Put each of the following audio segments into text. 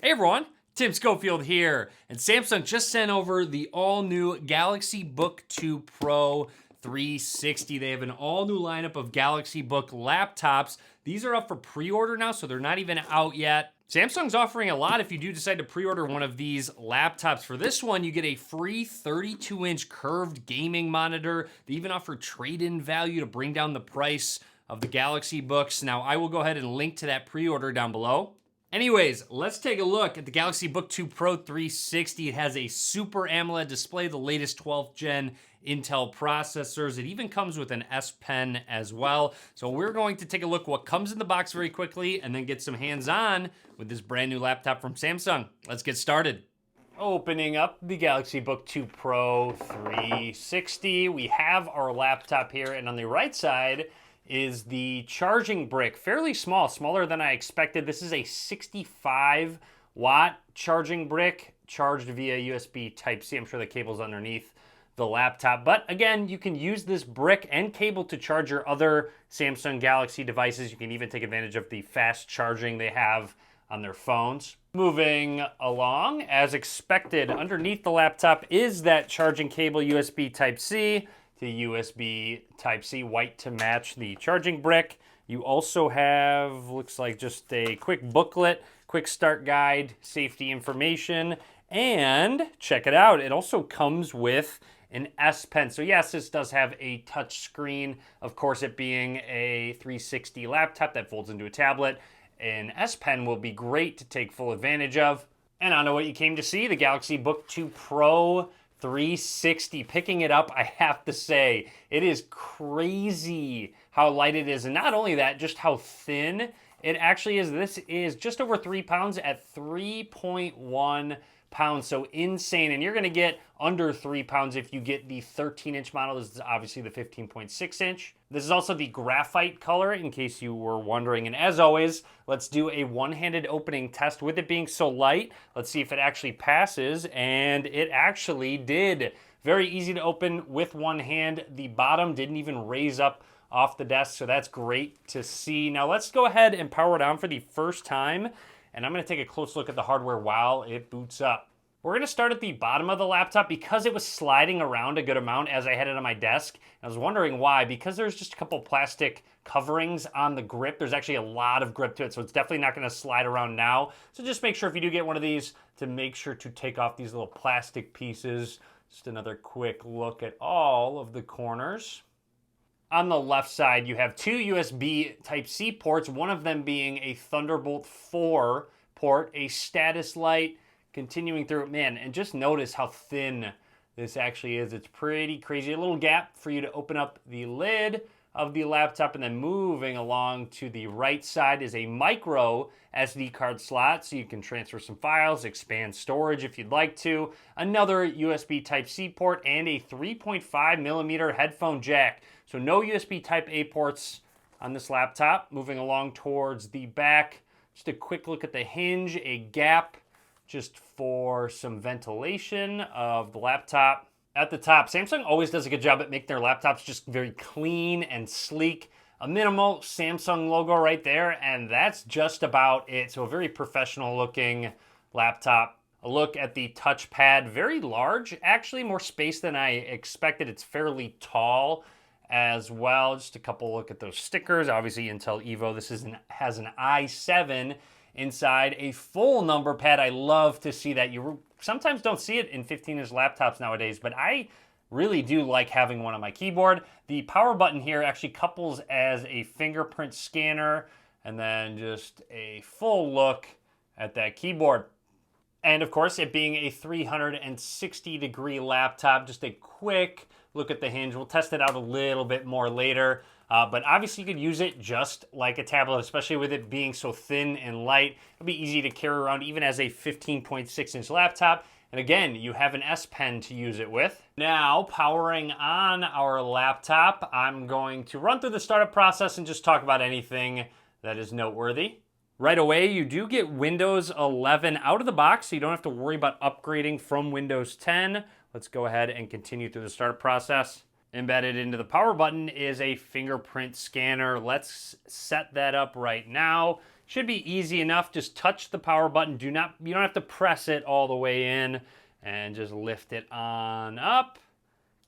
Hey everyone, Tim Schofield here, and Samsung just sent over the all-new Galaxy Book 2 Pro 360. They have an all-new lineup of Galaxy Book laptops. These are up for pre-order now, so they're not even out yet. Samsung's offering a lot if you do decide to pre-order one of these laptops. For this one, you get a free 32-inch curved gaming monitor. They even offer trade-in value to bring down the price of the Galaxy Books. Now, I will go ahead and link to that pre-order down below. Anyways, let's take a look at the Galaxy Book 2 Pro 360. It has a Super AMOLED display, the latest 12th gen Intel processors. It even comes with an S Pen as well. So we're going to take a look what comes in the box very quickly and then get some hands-on with this brand new laptop from Samsung. Let's get started. Opening up the Galaxy Book 2 Pro 360, we have our laptop here, and on the right side is the charging brick. Fairly small, smaller than I expected. This is a 65 watt charging brick charged via USB Type-C. I'm sure the cable's underneath the laptop. But again, you can use this brick and cable to charge your other Samsung Galaxy devices. You can even take advantage of the fast charging they have on their phones. Moving along, as expected, underneath the laptop is that charging cable USB Type-C to USB Type-C, white to match the charging brick. You also have, looks like just a quick booklet, quick start guide, safety information, and check it out, it also comes with an S Pen. So yes, this does have a touch screen. Of course, it being a 360 laptop that folds into a tablet, an S Pen will be great to take full advantage of. And I know what you came to see, the Galaxy Book 2 Pro 360. Picking it up, I have to say, it is crazy how light it is. And not only that, just how thin it actually is. This is just over 3 pounds at 3.1 pounds. So insane. And you're going to get under 3 pounds if you get the 13-inch model. This is obviously the 15.6-inch. This is also the graphite color, in case you were wondering. And as always, let's do a one-handed opening test. With it being so light, let's see if it actually passes. And it actually did. Very easy to open with one hand. The bottom didn't even raise up off the desk, so that's great to see. Now let's go ahead and power it on for the first time. And I'm going to take a close look at the hardware while it boots up. We're going to start at the bottom of the laptop because it was sliding around a good amount as I had it on my desk. I was wondering why. Because there's just a couple plastic coverings on the grip. There's actually a lot of grip to it, so it's definitely not going to slide around now. So just make sure if you do get one of these to make sure to take off these little plastic pieces. Just another quick look at all of the corners. On the left side, you have two USB Type-C ports, one of them being a Thunderbolt 4 port, a status light, continuing through it, man, and just notice how thin this actually is. It's pretty crazy. A little gap for you to open up the lid of the laptop, and then moving along to the right side is a micro SD card slot, so you can transfer some files, expand storage if you'd like to. Another USB Type-C port, and a 3.5 millimeter headphone jack. So no USB Type-A ports on this laptop. Moving along towards the back, just a quick look at the hinge, a gap just for some ventilation of the laptop. At the top, Samsung always does a good job at making their laptops just very clean and sleek. A minimal Samsung logo right there, and that's just about it. So a very professional looking laptop. A look at the touchpad, very large, actually more space than I expected. It's fairly tall as well. Just a couple look at those stickers. Obviously Intel Evo, this has an i7 inside, a full number pad. I love to see that. You sometimes don't see it in 15-inch laptops nowadays, but I really do like having one on my keyboard. The power button here actually couples as a fingerprint scanner, and then just a full look at that keyboard. And of course, it being a 360-degree laptop, just a quick look at the hinge. We'll test it out a little bit more later. But obviously you could use it just like a tablet, especially with it being so thin and light. It'll be easy to carry around even as a 15.6-inch laptop. And again, you have an S Pen to use it with. Now, powering on our laptop, I'm going to run through the startup process and just talk about anything that is noteworthy. Right away, you do get Windows 11 out of the box, so you don't have to worry about upgrading from Windows 10. Let's go ahead and continue through the startup process. Embedded into the power button is a fingerprint scanner. Let's set that up right now. Should be easy enough. Just touch the power button. You don't have to press it all the way in, and just lift it on up.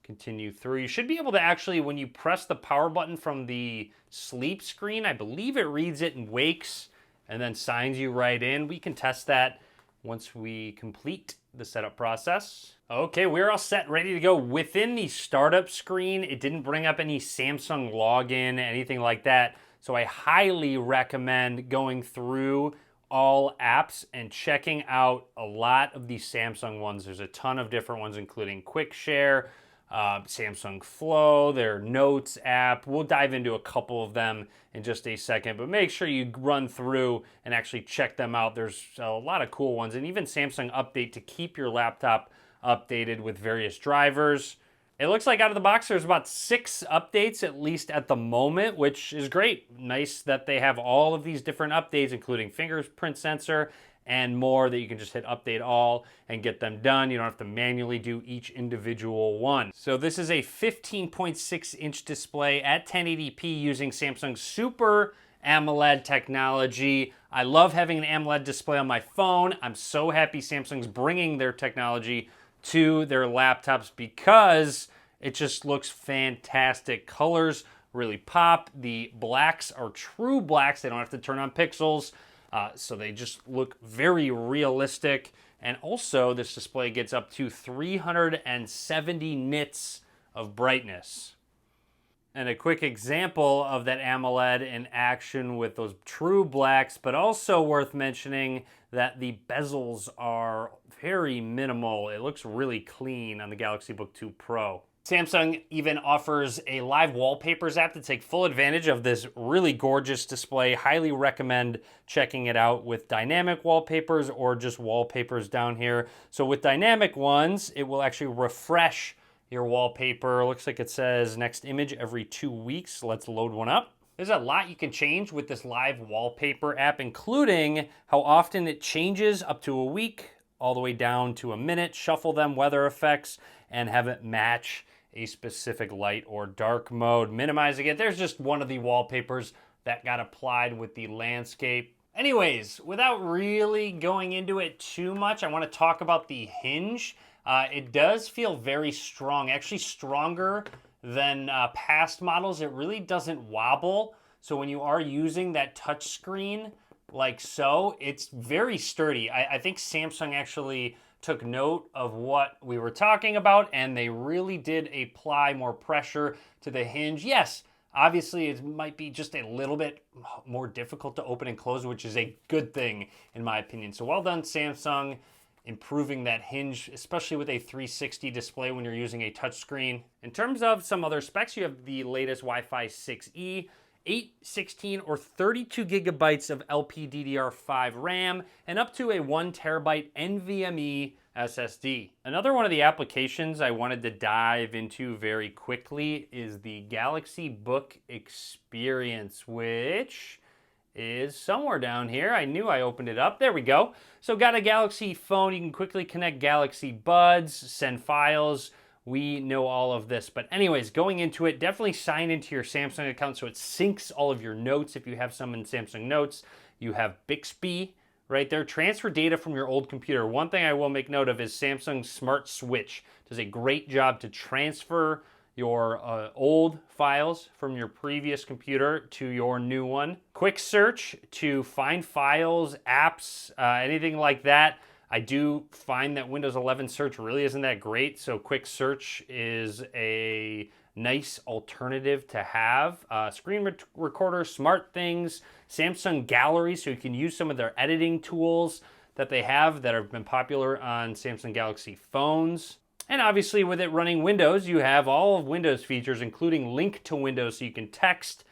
Continue through. You should be able to actually, when you press the power button from the sleep screen, I believe it reads it and wakes and then signs you right in. We can test that once we complete the setup process. Okay, we're all set, ready to go. Within the startup screen, it didn't bring up any Samsung login, anything like that. So I highly recommend going through all apps and checking out a lot of these Samsung ones. There's a ton of different ones, including Quick Share, Samsung Flow, their Notes app. We'll dive into a couple of them in just a second, but make sure you run through and actually check them out. There's a lot of cool ones, and even Samsung Update to keep your laptop updated with various drivers. It looks like out of the box there's about 6 updates, at least at the moment, which is great. Nice that they have all of these different updates, including fingerprint sensor and more, that you can just hit update all and get them done. You don't have to manually do each individual one. So this is a 15.6-inch display at 1080p using Samsung's Super AMOLED technology. I love having an AMOLED display on my phone. I'm so happy Samsung's bringing their technology to their laptops because it just looks fantastic. Colors really pop. The blacks are true blacks. They don't have to turn on pixels. So they just look very realistic. And also this display gets up to 370 nits of brightness. And a quick example of that AMOLED in action with those true blacks, but also worth mentioning that the bezels are very minimal. It looks really clean on the Galaxy Book 2 Pro. Samsung even offers a live wallpapers app to take full advantage of this really gorgeous display. Highly recommend checking it out with dynamic wallpapers or just wallpapers down here. So with dynamic ones, it will actually refresh your wallpaper. Looks like it says next image every 2 weeks. Let's load one up. There's a lot you can change with this live wallpaper app, including how often it changes up to a week, all the way down to a minute, shuffle them, weather effects, and have it match a specific light or dark mode. Minimizing it. There's just one of the wallpapers that got applied with the landscape. Anyways, without really going into it too much, I want to talk about the hinge. It does feel very strong, actually stronger than past models. It really doesn't wobble. So when you are using that touch screen like so, it's very sturdy. I think Samsung actually took note of what we were talking about, and they really did apply more pressure to the hinge. Yes, obviously it might be just a little bit more difficult to open and close, which is a good thing in my opinion. So well done, Samsung, improving that hinge, especially with a 360 display when you're using a touchscreen. In terms of some other specs, you have the latest Wi-Fi 6E, 8, 16, or 32 gigabytes of LPDDR5 RAM, and up to a 1 terabyte NVMe SSD. Another one of the applications I wanted to dive into very quickly is the Galaxy Book experience, which is somewhere down here. I knew I opened it up. There we go. So got a Galaxy phone. You can quickly connect Galaxy Buds, send files. We know all of this. But anyways, going into it, definitely sign into your Samsung account so it syncs all of your notes. If you have some in Samsung Notes, you have Bixby right there. Transfer data from your old computer. One thing I will make note of is Samsung Smart Switch does a great job to transfer your old files from your previous computer to your new one. Quick search to find files, apps, anything like that. I do find that Windows 11 search really isn't that great, so quick search is a nice alternative to have. Screen recorder, smart things, Samsung Gallery, so you can use some of their editing tools that they have that have been popular on Samsung Galaxy phones. And obviously with it running Windows, you have all of Windows features, including link to Windows, so you can text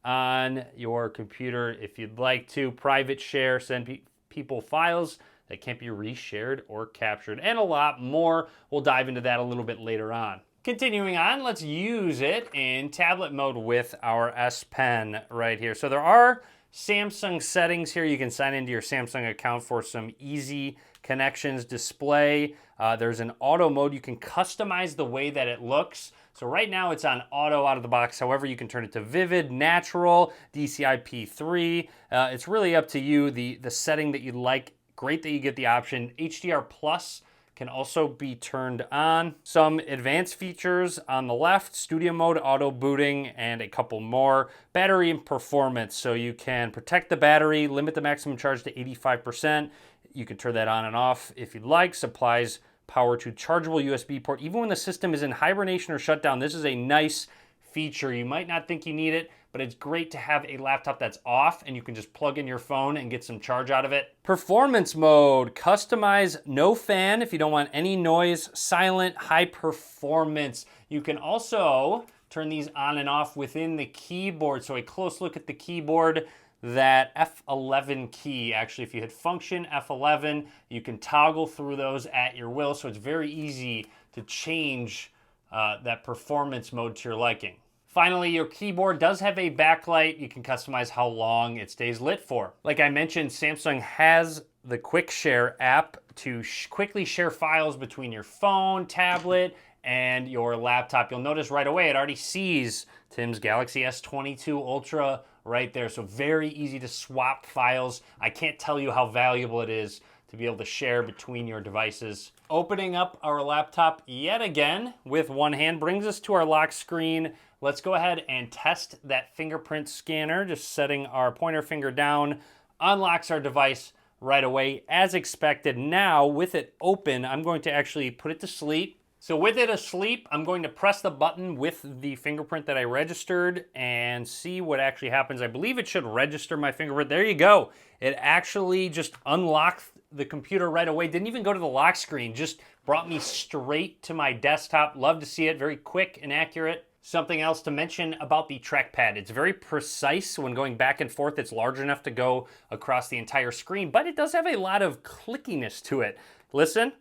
on your computer if you'd like to, private share, send people files that can't be reshared or captured, and a lot more. We'll dive into that a little bit later on. Continuing on, let's use it in tablet mode with our S Pen right here. So there are Samsung settings here. You can sign into your Samsung account for some easy connections. Display, there's an auto mode. You can customize the way that it looks. So right now it's on auto out of the box. However, you can turn it to vivid, natural, DCI P3. It's really up to you, the setting that you'd like. Great that you get the option. HDR Plus can also be turned on. Some advanced features on the left, studio mode, auto booting, and a couple more. Battery and performance, so you can protect the battery, limit the maximum charge to 85%. You can turn that on and off if you'd like. Supplies power to chargeable USB port. Even when the system is in hibernation or shutdown, this is a nice feature. You might not think you need it, but it's great to have a laptop that's off and you can just plug in your phone and get some charge out of it. Performance mode, customize no fan if you don't want any noise, silent, high performance. You can also turn these on and off within the keyboard. So a close look at the keyboard, that F11 key, actually if you hit function F11, you can toggle through those at your will. So it's very easy to change that performance mode to your liking. Finally, your keyboard does have a backlight. You can customize how long it stays lit for. Like I mentioned, Samsung has the Quick Share app to quickly share files between your phone, tablet, and your laptop. You'll notice right away it already sees Tim's Galaxy S22 Ultra right there. So very easy to swap files. I can't tell you how valuable it is to be able to share between your devices. Opening up our laptop yet again with one hand brings us to our lock screen. Let's go ahead and test that fingerprint scanner. Just setting our pointer finger down unlocks our device right away as expected. Now with it open, I'm going to actually put it to sleep. So with it asleep, I'm going to press the button with the fingerprint that I registered and see what actually happens. I believe it should register my fingerprint. There you go. It actually just unlocked the computer right away. Didn't even go to the lock screen. Just brought me straight to my desktop. Love to see it. Very quick and accurate. Something else to mention about the trackpad. It's very precise when going back and forth. It's large enough to go across the entire screen, but it does have a lot of clickiness to it. Listen.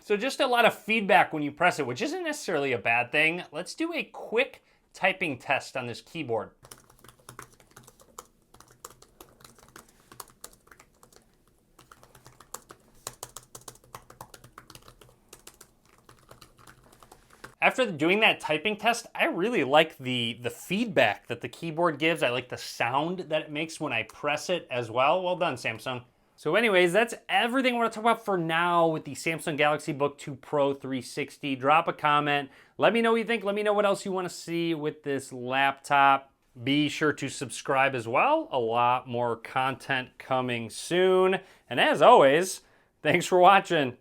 So just a lot of feedback when you press it, which isn't necessarily a bad thing. Let's do a quick typing test on this keyboard. After doing that typing test, I really like the feedback that the keyboard gives. I like the sound that it makes when I press it as well. Well done, Samsung. So anyways, that's everything we're going to talk about for now with the Samsung Galaxy Book 2 Pro 360. Drop a comment. Let me know what you think. Let me know what else you want to see with this laptop. Be sure to subscribe as well. A lot more content coming soon. And as always, thanks for watching.